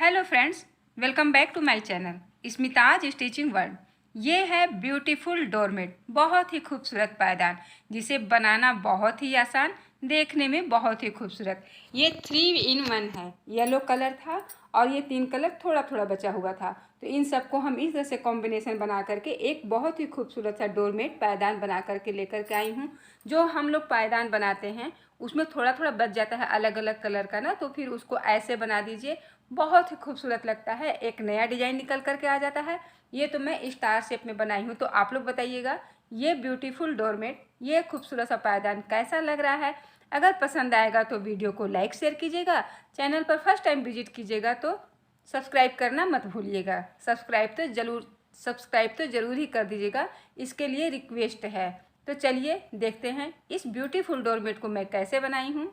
Hello friends, welcome back to my channel Smita's stitching world. ये है beautiful doormat, बहुत ही खूबसूरत पायदान जिसे बनाना बहुत ही आसान, देखने में बहुत ही खूबसूरत। ये 3 in 1 है। येलो कलर था और ये 3 कलर थोड़ा थोड़ा बचा हुआ था, तो इन सबको हम इस तरह से कॉम्बिनेशन बना करके एक बहुत ही खूबसूरत सा डोरमेट पायदान बना करके लेकर के आई हूँ। जो हम लोग पायदान बनाते हैं उसमें थोड़ा थोड़ा बच जाता है अलग अलग कलर का ना, तो फिर उसको ऐसे बना दीजिए, बहुत ही खूबसूरत लगता है। एक नया डिजाइन निकल करके आ जाता है। ये तो मैं स्टार शेप में बनाई हूँ, तो आप लोग बताइएगा ये ब्यूटीफुल डोरमेट, ये खूबसूरत सा पायदान कैसा लग रहा है। अगर पसंद आएगा तो वीडियो को लाइक शेयर कीजिएगा। चैनल पर फर्स्ट टाइम विजिट कीजिएगा तो सब्सक्राइब करना मत भूलिएगा। सब्सक्राइब तो ज़रूर ही कर दीजिएगा, इसके लिए रिक्वेस्ट है। तो चलिए देखते हैं इस ब्यूटीफुल डोरमेट को मैं कैसे बनाई हूँ।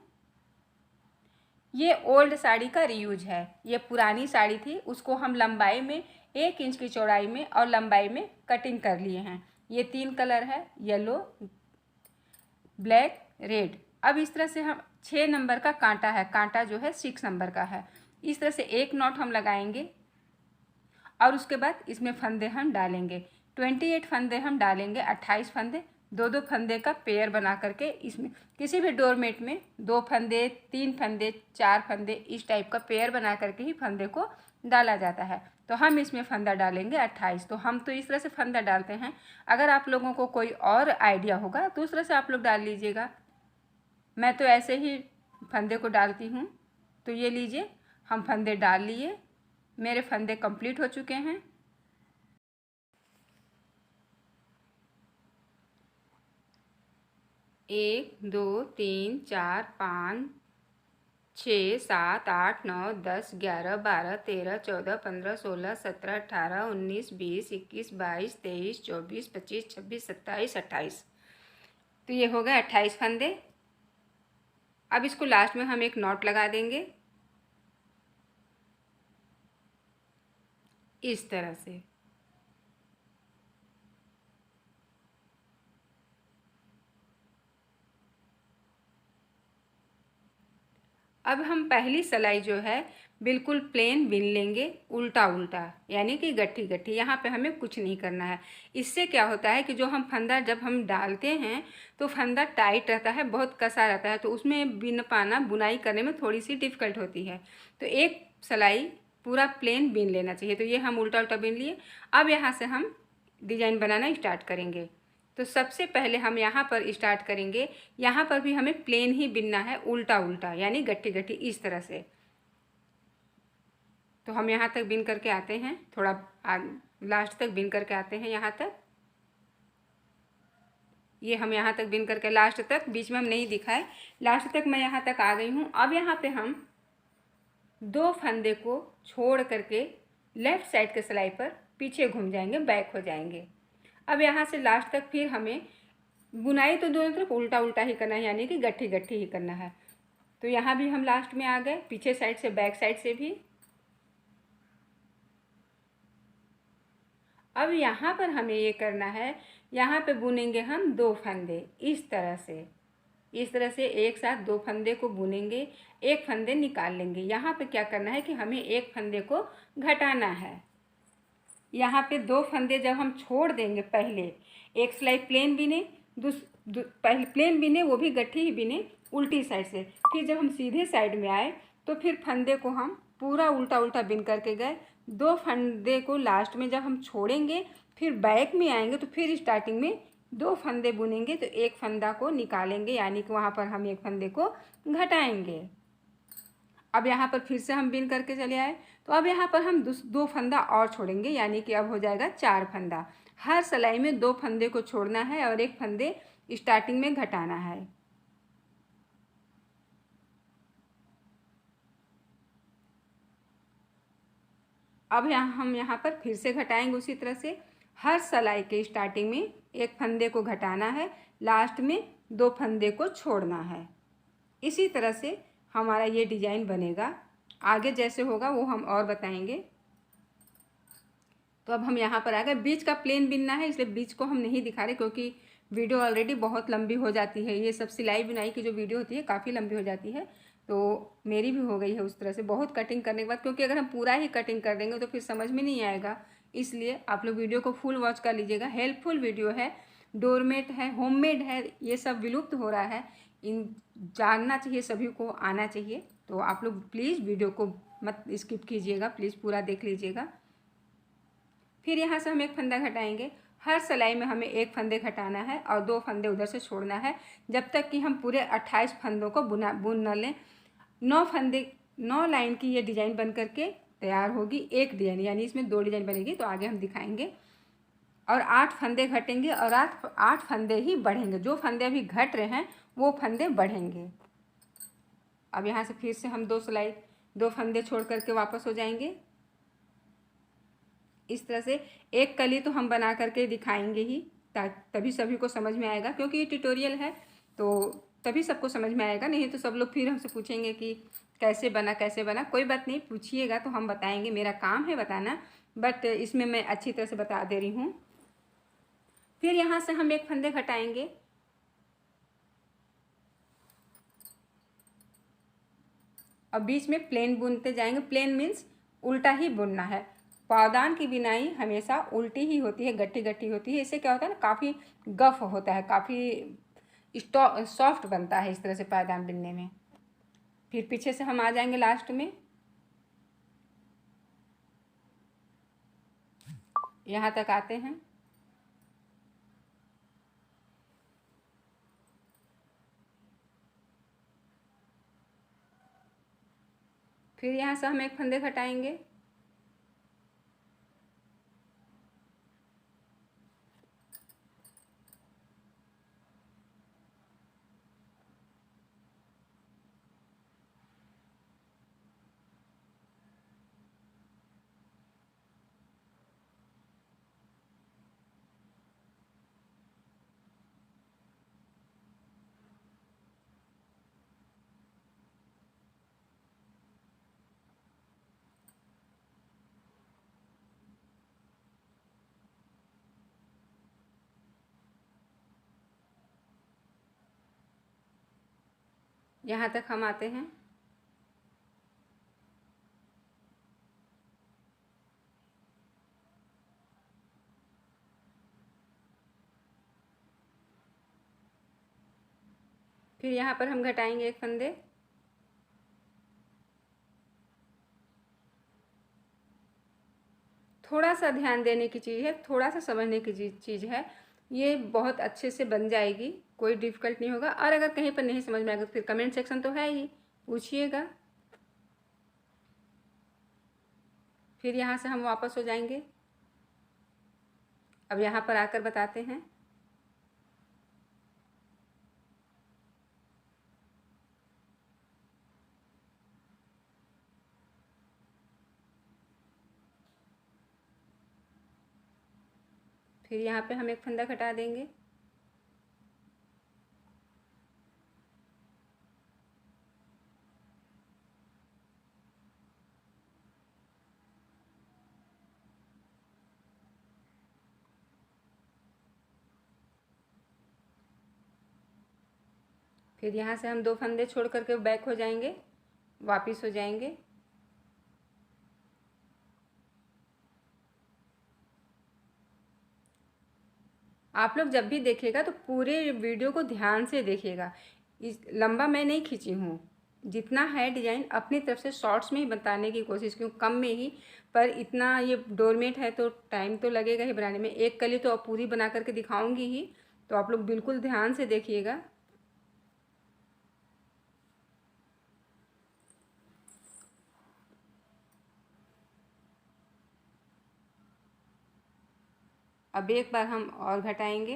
ये ओल्ड साड़ी का रीयूज है। ये पुरानी साड़ी थी, उसको हम लंबाई में 1 इंच की चौड़ाई में और लंबाई में कटिंग कर लिए हैं। ये 3 कलर है, येलो, ब्लैक, रेड। अब इस तरह से हम 6 नंबर का कांटा है, कांटा जो है 6 नंबर का है। इस तरह से एक नॉट हम लगाएंगे और उसके बाद इसमें फंदे हम डालेंगे। 28 फंदे हम डालेंगे, 28 फंदे, दो दो फंदे का पेयर बना करके इसमें किसी भी डोरमेट में 2 फंदे, 3 फंदे, 4 फंदे, इस टाइप का पेयर बना करके ही फंदे को डाला जाता है। तो हम इसमें फंदा डालेंगे 28। तो हम तो इस तरह से फंदा डालते हैं। अगर आप लोगों को कोई और आइडिया होगा तो उस तरह से आप लोग डाल लीजिएगा। मैं तो ऐसे ही फंदे को डालती हूँ। तो ये लीजिए, हम फंदे डाल लिए, मेरे फंदे कंप्लीट हो चुके हैं। एक, दो, तीन, चार, 5, 6, 7, 8, 9, 10, 11, 12, 13, 14, 15, 16, 17, 18, 19, 20, 21, 22, 23, 24, 25, 26, 27, 28। तो ये हो गए 28 फंदे। अब इसको लास्ट में हम एक नॉट लगा देंगे इस तरह से। अब हम पहली सिलाई जो है बिल्कुल प्लेन बिन लेंगे, उल्टा उल्टा, यानी कि गट्ठी गट्ठी। यहाँ पे हमें कुछ नहीं करना है। इससे क्या होता है कि जो हम फंदा जब हम डालते हैं तो फंदा टाइट रहता है, बहुत कसा रहता है, तो उसमें बिन पाना, बुनाई करने में थोड़ी सी डिफ़िकल्ट होती है। तो एक सिलाई पूरा प्लेन बिन लेना चाहिए। तो ये हम उल्टा उल्टा बिन लिए। अब यहाँ से हम डिजाइन बनाना स्टार्ट करेंगे। तो सबसे पहले हम यहाँ पर स्टार्ट करेंगे। यहाँ पर भी हमें प्लेन ही बिनना है, उल्टा उल्टा, यानी गट्ठी गट्ठी इस तरह से। तो हम यहाँ तक बिन करके आते हैं, थोड़ा लास्ट तक बिन करके आते हैं यहाँ तक। ये हम यहाँ तक बिन करके लास्ट तक, बीच में हम नहीं दिखाए, लास्ट तक मैं यहाँ तक आ गई हूँ। अब यहाँ पे हम 2 फंदे को छोड़ करके लेफ़्ट साइड के सिलाई पर पीछे घूम जाएंगे, बैक हो जाएंगे। अब यहाँ से लास्ट तक फिर हमें बुनाई तो दोनों तरफ उल्टा उल्टा ही करना है, यानी कि गट्ठी गट्ठी ही करना है। तो यहाँ भी हम लास्ट में आ गए, पीछे साइड से, बैक साइड से भी। अब यहाँ पर हमें ये करना है, यहाँ पे बुनेंगे हम 2 फंदे इस तरह से। इस तरह से एक साथ 2 फंदे को बुनेंगे, एक फंदे निकाल लेंगे। यहाँ पे क्या करना है कि हमें एक फंदे को घटाना है। यहाँ पे 2 फंदे जब हम छोड़ देंगे, पहले एक सिलाई प्लेन बिने, पहले प्लेन बिने, वो भी गट्ठी ही बिने उल्टी साइड से। फिर जब हम सीधे साइड में आए तो फिर फंदे को हम पूरा उल्टा उल्टा बिन करके गए। 2 फंदे को लास्ट में जब हम छोड़ेंगे, फिर बैक में आएंगे तो फिर स्टार्टिंग में 2 फंदे बुनेंगे, तो एक फंदा को निकालेंगे, यानी कि वहाँ पर हम एक फंदे को घटाएंगे। अब यहाँ पर फिर से हम बिन करके चले आए, तो अब यहाँ पर हम 2 फंदा और छोड़ेंगे, यानी कि अब हो जाएगा 4 फंदा। हर सिलाई में 2 फंदे को छोड़ना है और एक फंदे स्टार्टिंग में घटाना है। अब हम यहाँ पर फिर से घटाएंगे उसी तरह से। हर सिलाई के स्टार्टिंग में एक फंदे को घटाना है, लास्ट में 2 फंदे को छोड़ना है। इसी तरह से हमारा ये डिजाइन बनेगा। आगे जैसे होगा वो हम और बताएंगे। तो अब हम यहाँ पर आ गए, बीच का प्लेन बिनना है, इसलिए बीच को हम नहीं दिखा रहे क्योंकि वीडियो ऑलरेडी बहुत लंबी हो जाती है। ये सब सिलाई बुनाई की जो वीडियो होती है काफ़ी लंबी हो जाती है, तो मेरी भी हो गई है उस तरह से बहुत कटिंग करने के बाद, क्योंकि अगर हम पूरा ही कटिंग कर देंगे तो फिर समझ में नहीं आएगा। इसलिए आप लोग वीडियो को फुल वॉच कर लीजिएगा। हेल्पफुल वीडियो है, डोरमेट है, होममेड है, ये सब विलुप्त हो रहा है, इन जानना चाहिए, सभी को आना चाहिए। तो आप लोग प्लीज़ वीडियो को मत स्किप कीजिएगा, प्लीज़ पूरा देख लीजिएगा। फिर यहाँ से हम एक फंदा घटाएंगे। हर सिलाई में हमें एक फंदे घटाना है और 2 फंदे उधर से छोड़ना है, जब तक कि हम पूरे 28 फंदों को बुन न लें। 9 लाइन की ये डिज़ाइन बन करके तैयार होगी, एक डिज़ाइन, यानी इसमें 2 डिज़ाइन बनेगी, तो आगे हम दिखाएंगे। और 8 फंदे घटेंगे और 8 फंदे ही बढ़ेंगे। जो फंदे अभी घट रहे हैं वो फंदे बढ़ेंगे। अब यहाँ से फिर से हम 2 फंदे छोड़ करके वापस हो जाएंगे। इस तरह से एक कली तो हम बना करके दिखाएंगे ही, तभी सभी को समझ में आएगा, क्योंकि ये ट्यूटोरियल है तो तभी सबको समझ में आएगा। नहीं तो सब लोग फिर हमसे पूछेंगे कि कैसे बना। कोई बात नहीं, पूछिएगा तो हम बताएंगे, मेरा काम है बताना, बट इसमें मैं अच्छी तरह से बता दे रही हूँ। फिर यहाँ से हम एक फंदे घटाएंगे। और बीच में प्लेन बुनते जाएंगे। प्लेन मीन्स उल्टा ही बुनना है। पावदान की बिनाई हमेशा उल्टी ही होती है, गट्टी गट्टी होती है। इससे क्या होता है ना, काफ़ी गफ होता है, काफ़ी सॉफ्ट बनता है इस तरह से पायदान बुनने में। फिर पीछे से हम आ जाएंगे लास्ट में, यहाँ तक आते हैं। फिर यहाँ से हम एक फंदे घटाएंगे। यहाँ तक हम आते हैं। फिर यहाँ पर हम घटाएंगे एक फंदे। थोड़ा सा ध्यान देने की चीज़ है, थोड़ा सा समझने की चीज़ है। ये बहुत अच्छे से बन जाएगी, कोई डिफ़िकल्ट नहीं होगा। और अगर कहीं पर नहीं समझ में आएगा तो फिर कमेंट सेक्शन तो है ही, पूछिएगा। फिर यहाँ से हम वापस हो जाएंगे। अब यहाँ पर आकर बताते हैं। फिर यहाँ पे हम एक फंदा घटा देंगे। फिर यहाँ से हम 2 फंदे छोड़ करके बैक हो जाएंगे, वापस हो जाएंगे। आप लोग जब भी देखिएगा तो पूरे वीडियो को ध्यान से देखिएगा। इस लंबा मैं नहीं खींची हूँ, जितना है डिज़ाइन अपनी तरफ से शॉर्ट्स में ही बताने की कोशिश की हूँ, कम में ही। पर इतना ये डोरमेट है तो टाइम तो लगेगा ही बनाने में। एक कली तो अब पूरी बना करके दिखाऊंगी ही, तो आप लोग बिल्कुल ध्यान से देखिएगा। अब एक बार हम और घटाएंगे।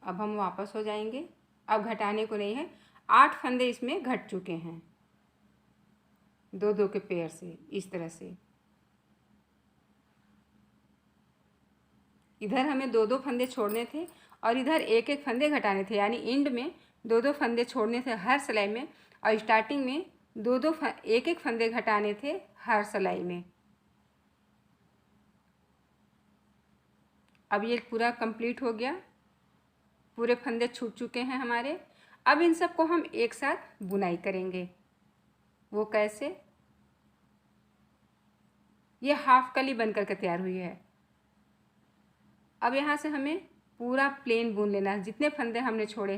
अब हम वापस हो जाएंगे। अब घटाने को नहीं है, 8 फंदे इसमें घट चुके हैं, 2-2 के पेयर से, इस तरह से। इधर हमें 2-2 फंदे छोड़ने थे और इधर 1-1 फंदे घटाने थे, यानी एंड में 2-2 फंदे छोड़ने थे हर सिलाई में। और स्टार्टिंग में एक एक फंदे घटाने थे हर सिलाई में। अब ये पूरा कंप्लीट हो गया, पूरे फंदे छूट चुके हैं हमारे। अब इन सबको हम एक साथ बुनाई करेंगे। वो कैसे? ये हाफ कली बन करके तैयार हुई है। अब यहाँ से हमें पूरा प्लेन बुन लेना है। जितने फंदे हमने छोड़े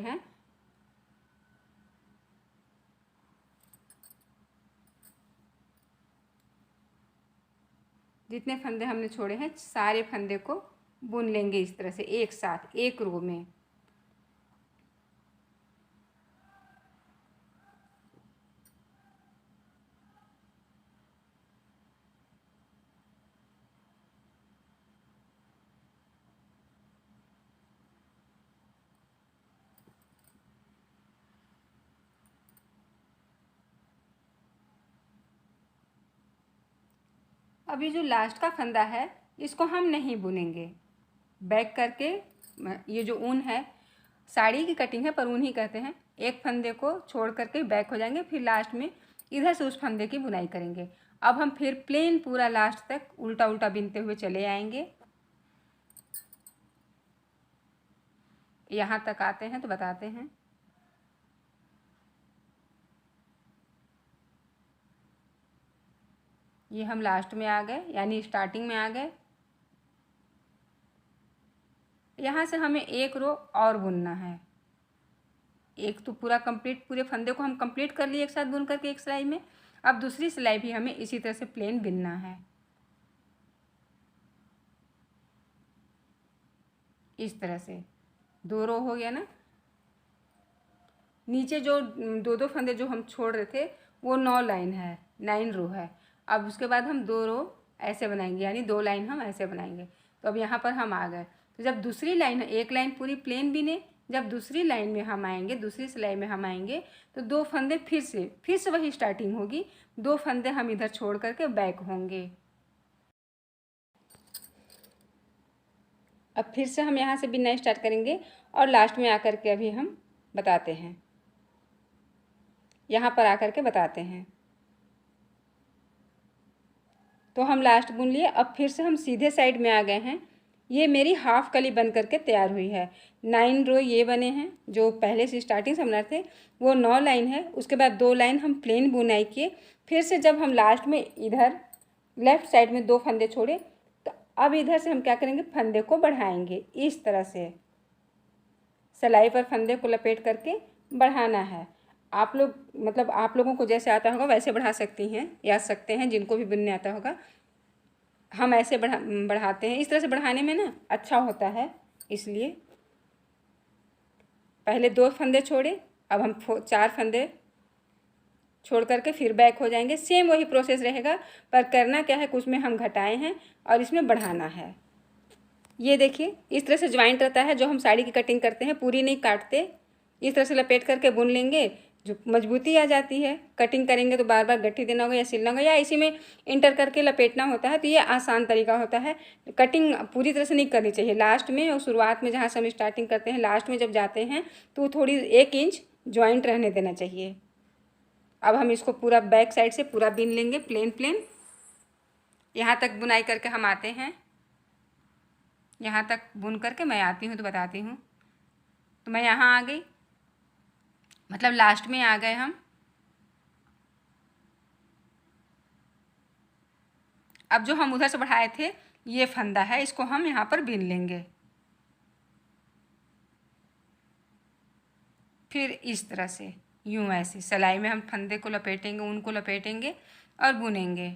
हैं सारे फंदे को बुन लेंगे इस तरह से एक साथ एक रो में। अभी जो लास्ट का फंदा है इसको हम नहीं बुनेंगे। बैक करके ये जो ऊन है, साड़ी की कटिंग है पर ऊन ही कहते हैं, एक फंदे को छोड़ करके बैक हो जाएंगे, फिर लास्ट में इधर से उस फंदे की बुनाई करेंगे। अब हम फिर प्लेन पूरा लास्ट तक उल्टा उल्टा बिनते हुए चले आएंगे। यहाँ तक आते हैं तो बताते हैं। ये हम लास्ट में आ गए, यानी स्टार्टिंग में आ गए। यहाँ से हमें एक रो और बुनना है। एक तो पूरा कंप्लीट, पूरे फंदे को हम कंप्लीट कर लिए एक साथ बुन करके एक सिलाई में। अब दूसरी सिलाई भी हमें इसी तरह से प्लेन बिनना है। इस तरह से 2 रो हो गया ना। नीचे जो 2 फंदे जो हम छोड़ रहे थे वो 9 लाइन है, 9 रो है। अब उसके बाद हम 2 रो ऐसे बनाएंगे, यानी 2 लाइन हम ऐसे बनाएंगे। तो अब यहाँ पर हम आ गए। तो जब दूसरी लाइन, एक लाइन पूरी प्लेन बिने, जब दूसरी लाइन में हम आएंगे, दूसरी सिलाई में हम आएंगे तो 2 फंदे फिर से वही स्टार्टिंग होगी। 2 फंदे हम इधर छोड़ करके बैक होंगे। अब फिर से हम यहाँ से बिनना स्टार्ट करेंगे और लास्ट में आकर के अभी हम बताते हैं, यहाँ पर आकर के बताते हैं। तो हम लास्ट बुन लिए। अब फिर से हम सीधे साइड में आ गए हैं। ये मेरी हाफ कली बन करके तैयार हुई है। 9 रो ये बने हैं, जो पहले से स्टार्टिंग से बना थे वो 9 लाइन है। उसके बाद 2 लाइन हम प्लेन बुनाई किए। फिर से जब हम लास्ट में इधर लेफ्ट साइड में 2 फंदे छोड़े तो अब इधर से हम क्या करेंगे, फंदे को बढ़ाएंगे इस तरह से। सिलाई पर फंदे को लपेट करके बढ़ाना है। आप लोग मतलब आप लोगों को जैसे आता होगा वैसे बढ़ा सकती हैं या सकते हैं, जिनको भी बुनने आता होगा। हम ऐसे बढ़ाते हैं। इस तरह से बढ़ाने में ना अच्छा होता है, इसलिए पहले 2 फंदे छोड़े, अब हम 4 फंदे छोड़ करके फिर बैक हो जाएंगे। सेम वही प्रोसेस रहेगा, पर करना क्या है, कुछ में हम घटाए हैं और इसमें बढ़ाना है। ये देखिए इस तरह से ज्वाइंट रहता है। जो हम साड़ी की कटिंग करते हैं पूरी नहीं काटते, इस तरह से लपेट करके बुन लेंगे, जो मजबूती आ जाती है। कटिंग करेंगे तो बार बार गट्ठी देना होगा या सिलना होगा या इसी में इंटर करके लपेटना होता है। तो ये आसान तरीका होता है। कटिंग पूरी तरह से नहीं करनी चाहिए। लास्ट में और शुरुआत में जहाँ से हम स्टार्टिंग करते हैं, लास्ट में जब जाते हैं तो थोड़ी 1 इंच ज्वाइंट रहने देना चाहिए। अब हम इसको पूरा बैक साइड से पूरा बिन लेंगे प्लेन। यहाँ तक बुनाई करके हम आते हैं। यहाँ तक बुन करके मैं आती हूँ तो बताती हूँ। तो मैं यहाँ आ गई, मतलब लास्ट में आ गए हम। अब जो हम उधर से बढ़ाए थे ये फंदा है, इसको हम यहाँ पर बिन लेंगे। फिर इस तरह से यूँ ऐसे सिलाई में हम फंदे को लपेटेंगे, ऊन को लपेटेंगे और बुनेंगे।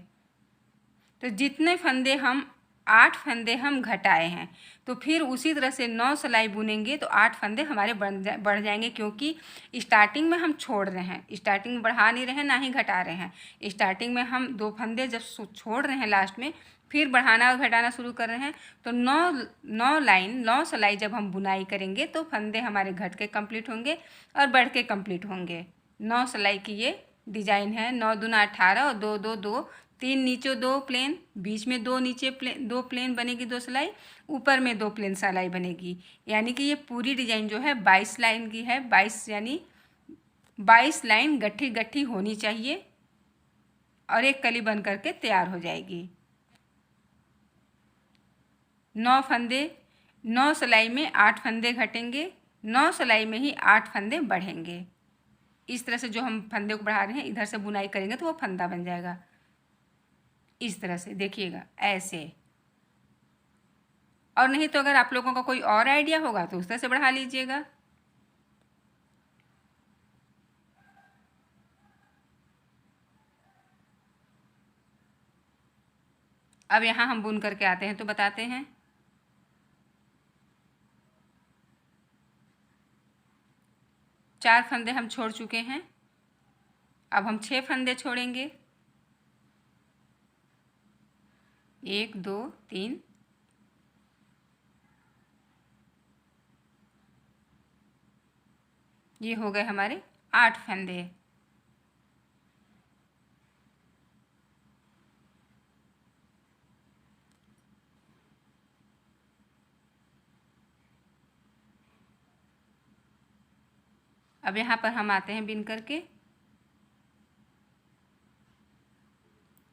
तो जितने फंदे हम 8 फंदे हम घटाए हैं, तो फिर उसी तरह से 9 सिलाई बुनेंगे तो 8 फंदे हमारे बढ़ जाएंगे, क्योंकि स्टार्टिंग में हम छोड़ रहे हैं। स्टार्टिंग में बढ़ा नहीं रहे हैं, ना ही घटा रहे हैं। स्टार्टिंग में हम 2 फंदे जब छोड़ रहे हैं लास्ट में, फिर बढ़ाना और घटाना शुरू कर रहे हैं। तो 9 सिलाई जब हम बुनाई करेंगे तो फंदे हमारे घट के कंप्लीट होंगे और बढ़ के कंप्लीट होंगे। 9 सिलाई की ये डिज़ाइन है। 9 दूना 18 और 2 2 2, 3 नीचे 2 प्लेन, बीच में 2 नीचे 2 प्लेन बनेगी 2 सिलाई, ऊपर में 2 प्लेन सिलाई बनेगी। यानी कि ये पूरी डिज़ाइन जो है 22 लाइन की है। 22 यानी 22 लाइन गट्ठी गट्ठी होनी चाहिए। और एक कली बन करके तैयार हो जाएगी। 9 फंदे, 9 सिलाई में 8 फंदे घटेंगे, 9 सिलाई में ही 8 फंदे बढ़ेंगे। इस तरह से जो हम फंदे को बढ़ा रहे हैं, इधर से बुनाई करेंगे तो वो फंदा बन जाएगा। इस तरह से देखिएगा, ऐसे। और नहीं तो अगर आप लोगों का कोई और आइडिया होगा तो उस तरह से बढ़ा लीजिएगा। अब यहाँ हम बुन करके आते हैं तो बताते हैं। चार फंदे हम छोड़ चुके हैं, अब हम 6 फंदे छोड़ेंगे। 1 2 3, ये हो गए हमारे 8 फंदे। अब यहाँ पर हम आते हैं बिन करके।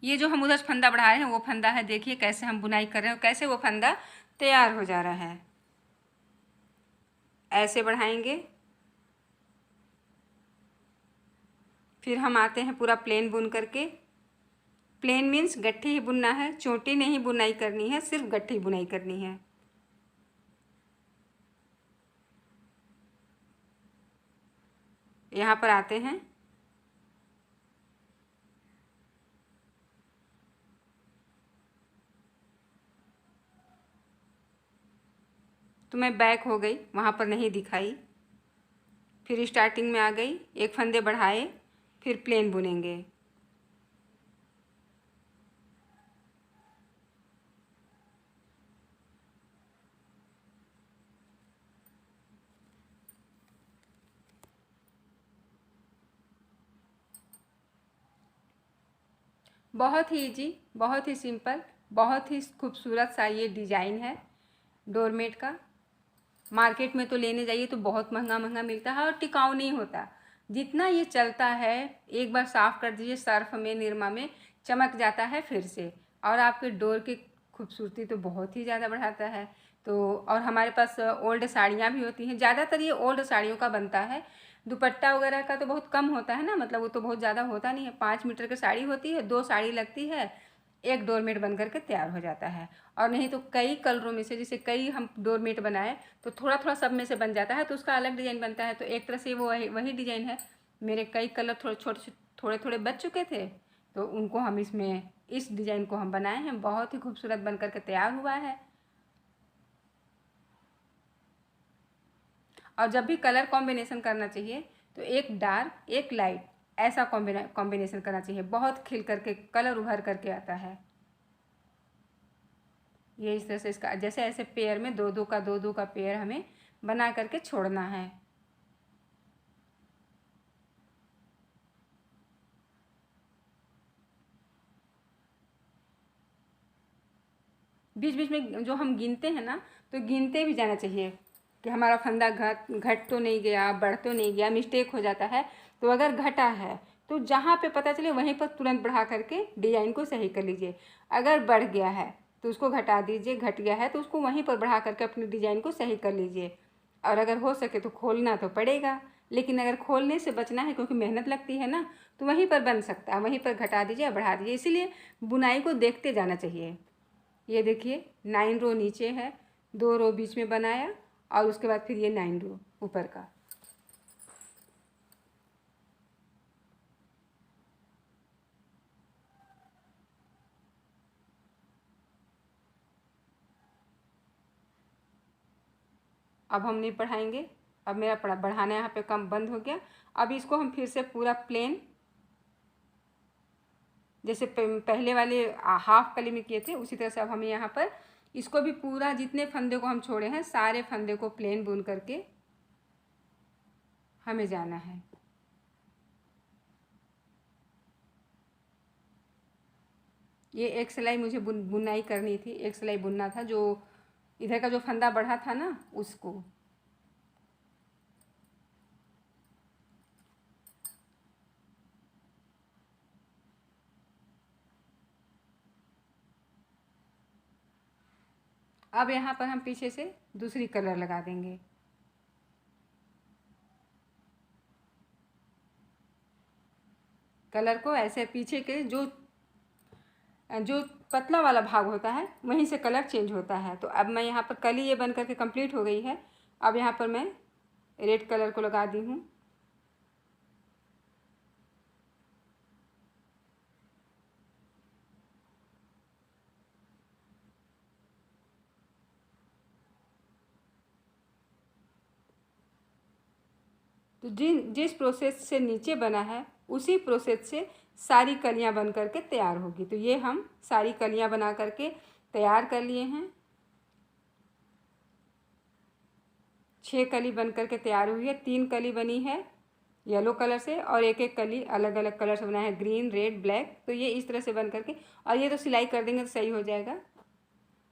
ये जो हम उधर फंदा बढ़ा रहे हैं वो फंदा है, देखिए कैसे हम बुनाई कर रहे हैं, कैसे वो फंदा तैयार हो जा रहा है। ऐसे बढ़ाएंगे, फिर हम आते हैं पूरा प्लेन बुन करके। प्लेन मीन्स गट्ठी ही बुनना है, चोटी नहीं बुनाई करनी है, सिर्फ गट्ठी बुनाई करनी है। यहाँ पर आते हैं, तो मैं बैक हो गई, वहाँ पर नहीं दिखाई। फिर स्टार्टिंग में आ गई, एक फंदे बढ़ाए, फिर प्लेन बुनेंगे। बहुत ही इजी, बहुत ही सिंपल, बहुत ही खूबसूरत सा ये डिज़ाइन है डोरमेट का। मार्केट में तो लेने जाइए तो बहुत महंगा महंगा मिलता है और टिकाऊ नहीं होता। जितना ये चलता है, एक बार साफ़ कर दीजिए सर्फ में, निरमा में, चमक जाता है फिर से, और आपके डोर की खूबसूरती तो बहुत ही ज़्यादा बढ़ाता है। तो और हमारे पास ओल्ड साड़ियाँ भी होती हैं, ज़्यादातर ये ओल्ड साड़ियों का बनता है। दुपट्टा वगैरह का तो बहुत कम होता है ना, मतलब वो तो बहुत ज़्यादा होता नहीं है। 5 मीटर की साड़ी होती है, 2 साड़ी लगती है, एक डोरमेट बन करके तैयार हो जाता है। और नहीं तो कई कलरों में से, जैसे कई हम डोरमेट बनाए तो थोड़ा थोड़ा सब में से बन जाता है, तो उसका अलग डिज़ाइन बनता है। तो एक तरह से वो वही डिज़ाइन है। मेरे कई कलर थोड़े थोड़े बच चुके थे, तो उनको हम इसमें, इस डिज़ाइन को हम बनाए हैं, बहुत ही खूबसूरत बन करके तैयार हुआ है। और जब भी कलर कॉम्बिनेशन करना चाहिए तो एक डार्क एक लाइट, ऐसा कॉम्बिनेशन करना चाहिए। बहुत खिल करके कलर उभर करके आता है। ये इस तरह से इसका जैसे ऐसे पेयर में दो दो का पेयर हमें बना करके छोड़ना है। बीच बीच में जो हम गिनते हैं ना, तो गिनते भी जाना चाहिए कि हमारा फंदा घट तो नहीं गया, बढ़ तो नहीं गया। मिस्टेक हो जाता है, तो अगर घटा है तो जहाँ पे पता चले वहीं पर तुरंत बढ़ा करके डिज़ाइन को सही कर लीजिए। अगर बढ़ गया है तो उसको घटा दीजिए, घट गया है तो उसको वहीं पर बढ़ा करके अपनी डिज़ाइन को सही कर लीजिए। और अगर हो सके तो खोलना तो पड़ेगा, लेकिन अगर खोलने से बचना है क्योंकि मेहनत लगती है ना, तो वहीं पर बन सकता है, वहीं पर घटा दीजिए या बढ़ा दीजिए। इसीलिए बुनाई को देखते जाना चाहिए। ये देखिए 9 रो नीचे है, 2 रो बीच में बनाया, और उसके बाद फिर ये 9 रो ऊपर का। अब हम नहीं पढ़ाएंगे, अब मेरा बढ़ाना यहाँ पे कम बंद हो गया। अब इसको हम फिर से पूरा प्लेन, जैसे पहले वाले हाफ कली में किए थे उसी तरह से अब हमें यहाँ पर इसको भी पूरा, जितने फंदे को हम छोड़े हैं सारे फंदे को प्लेन बुन करके हमें जाना है। ये एक सिलाई मुझे बुनाई करनी थी, एक सिलाई बुनना था, जो इधर का जो फंदा बढ़ा था ना उसको। अब यहाँ पर हम पीछे से दूसरी कलर लगा देंगे। कलर को ऐसे पीछे के जो जो पतला वाला भाग होता है वहीं से कलर चेंज होता है। तो अब मैं यहाँ पर कली ये बन करके कंप्लीट हो गई है। अब यहाँ पर मैं रेड कलर को लगा दी हूँ। तो जिस प्रोसेस से नीचे बना है उसी प्रोसेस से सारी कलियां बन करके तैयार होगी। तो ये हम सारी कलियां बना करके तैयार कर लिए हैं। 6 कली बन करके तैयार हुई है। 3 कली बनी है येलो कलर से और एक एक कली अलग अलग कलर से बना है, ग्रीन, रेड, ब्लैक। तो ये इस तरह से बन करके, और ये तो सिलाई कर देंगे तो सही हो जाएगा।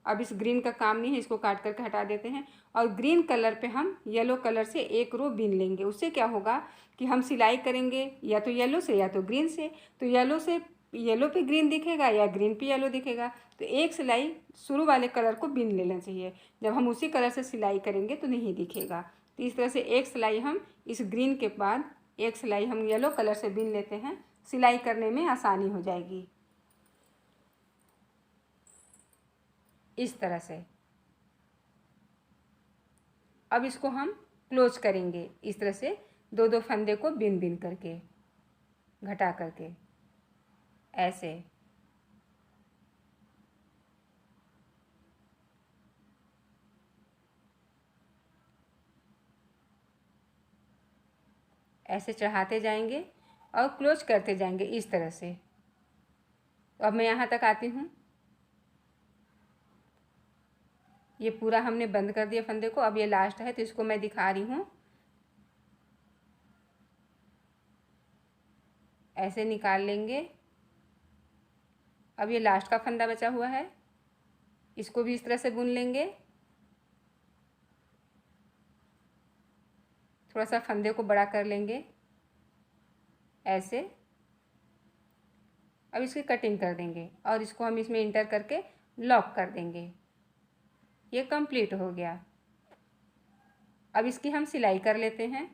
अब इस ग्रीन का काम नहीं है, इसको काट करके हटा देते हैं। और ग्रीन कलर पे हम येलो कलर से एक रो बीन लेंगे। उससे क्या होगा कि हम सिलाई करेंगे या तो येलो से या तो ग्रीन से, तो येलो से येलो पे ग्रीन दिखेगा या ग्रीन पे येलो दिखेगा। तो एक सिलाई शुरू वाले कलर को बीन लेना चाहिए। जब हम उसी कलर से सिलाई करेंगे तो नहीं दिखेगा। तो इस तरह से एक सिलाई हम इस ग्रीन के बाद एक सिलाई हम येलो कलर से बीन लेते हैं। सिलाई करने में आसानी हो जाएगी। इस तरह से अब इसको हम क्लोज करेंगे। इस तरह से दो दो फंदे को बिन बिन करके घटा करके ऐसे। ऐसे चढ़ाते जाएंगे और क्लोज करते जाएंगे इस तरह से। तो अब मैं यहाँ तक आती हूँ। ये पूरा हमने बंद कर दिया फंदे को। अब ये लास्ट है तो इसको मैं दिखा रही हूँ। ऐसे निकाल लेंगे। अब ये लास्ट का फंदा बचा हुआ है, इसको भी इस तरह से बुन लेंगे। थोड़ा सा फंदे को बड़ा कर लेंगे ऐसे। अब इसकी कटिंग कर देंगे और इसको हम इसमें इंटर करके लॉक कर देंगे। ये कंप्लीट हो गया। अब इसकी हम सिलाई कर लेते हैं।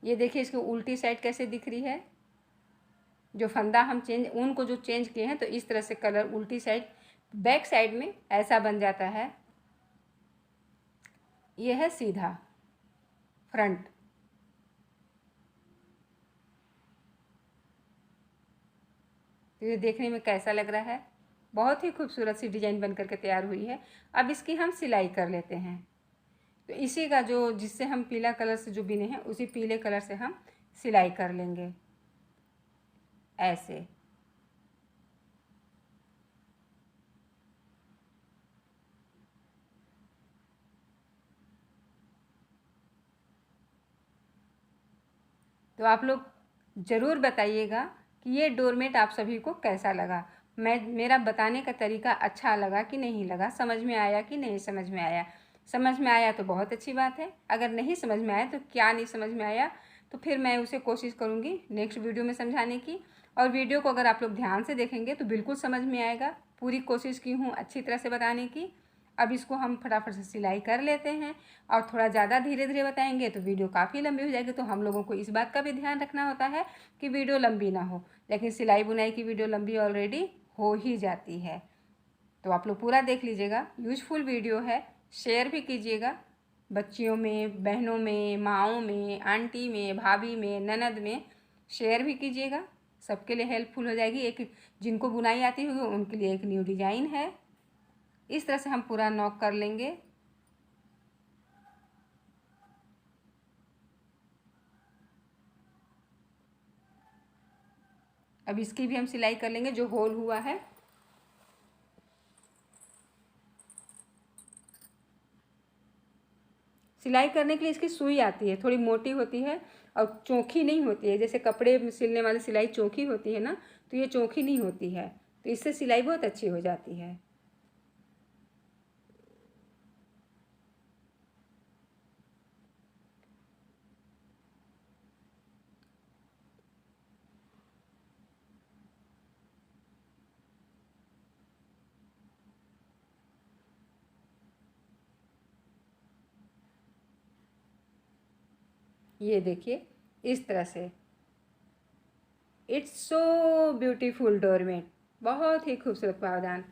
ये देखिए इसकी उल्टी साइड कैसे दिख रही है। जो फंदा हम ऊन को जो चेंज किए हैं तो इस तरह से कलर उल्टी साइड बैक साइड में ऐसा बन जाता है। ये है सीधा फ्रंट। तो ये देखने में कैसा लग रहा है। बहुत ही खूबसूरत सी डिजाइन बन करके तैयार हुई है। अब इसकी हम सिलाई कर लेते हैं। तो इसी का जो जिससे हम पीला कलर से जो बिने हैं उसी पीले कलर से हम सिलाई कर लेंगे ऐसे। तो आप लोग ज़रूर बताइएगा कि ये डोरमेट आप सभी को कैसा लगा। मेरा बताने का तरीका अच्छा लगा कि नहीं लगा, समझ में आया कि नहीं समझ में आया। समझ में आया तो बहुत अच्छी बात है। अगर नहीं समझ में आया तो क्या नहीं समझ में आया तो फिर मैं उसे कोशिश करूँगी नेक्स्ट वीडियो में समझाने की। और वीडियो को अगर आप लोग ध्यान से देखेंगे तो बिल्कुल समझ में आएगा। पूरी कोशिश की हूँ अच्छी तरह से बताने की। अब इसको हम फटाफट से सिलाई कर लेते हैं। और थोड़ा ज़्यादा धीरे धीरे बताएंगे तो वीडियो काफ़ी लंबी हो जाएगी। तो हम लोगों को इस बात का भी ध्यान रखना होता है कि वीडियो लंबी ना हो। लेकिन सिलाई बुनाई की वीडियो लंबी ऑलरेडी हो ही जाती है। तो आप लोग पूरा देख लीजिएगा। यूजफुल वीडियो है, शेयर भी कीजिएगा बच्चियों में, बहनों में, माँओं में, आंटी में, भाभी में, ननद में शेयर भी कीजिएगा। सबके लिए हेल्पफुल हो जाएगी। एक जिनको बुनाई आती होगी उनके लिए एक न्यू डिज़ाइन है। इस तरह से हम पूरा नॉक कर लेंगे। अब इसकी भी हम सिलाई कर लेंगे जो होल हुआ है। सिलाई करने के लिए इसकी सुई आती है, थोड़ी मोटी होती है और चोखी नहीं होती है। जैसे कपड़े में सिलने वाली सिलाई चोखी होती है ना, तो ये चोखी नहीं होती है। तो इससे सिलाई बहुत अच्छी हो जाती है। ये देखिए इस तरह से। इट्स सो ब्यूटीफुल डोरमेट, बहुत ही खूबसूरत पावदान।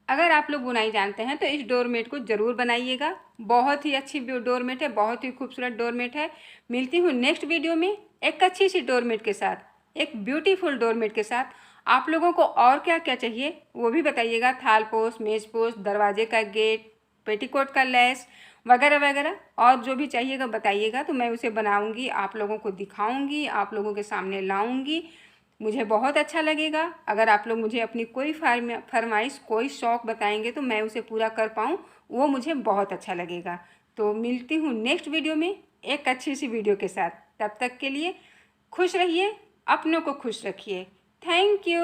अगर आप लोग बुनाई जानते हैं तो इस डोरमेट को ज़रूर बनाइएगा। बहुत ही अच्छी डोरमेट है, बहुत ही खूबसूरत डोरमेट है। मिलती हूँ नेक्स्ट वीडियो में एक अच्छी सी डोरमेट के साथ, एक ब्यूटीफुल डोरमेट के साथ। आप लोगों को और क्या क्या चाहिए वो भी बताइएगा। थाल पोस्ट, मेज पोस्ट, दरवाजे का गेट, पेटीकोट का लेस वगैरह वगैरह, और जो भी चाहिएगा बताइएगा, तो मैं उसे बनाऊंगी, आप लोगों को दिखाऊंगी, आप लोगों के सामने लाऊंगी। मुझे बहुत अच्छा लगेगा अगर आप लोग मुझे अपनी कोई फरमाइश, कोई शौक़ बताएंगे तो मैं उसे पूरा कर पाऊँ, वो मुझे बहुत अच्छा लगेगा। तो मिलती हूँ नेक्स्ट वीडियो में एक अच्छी सी वीडियो के साथ। तब तक के लिए खुश रहिए, अपनों को खुश रखिए। Thank you.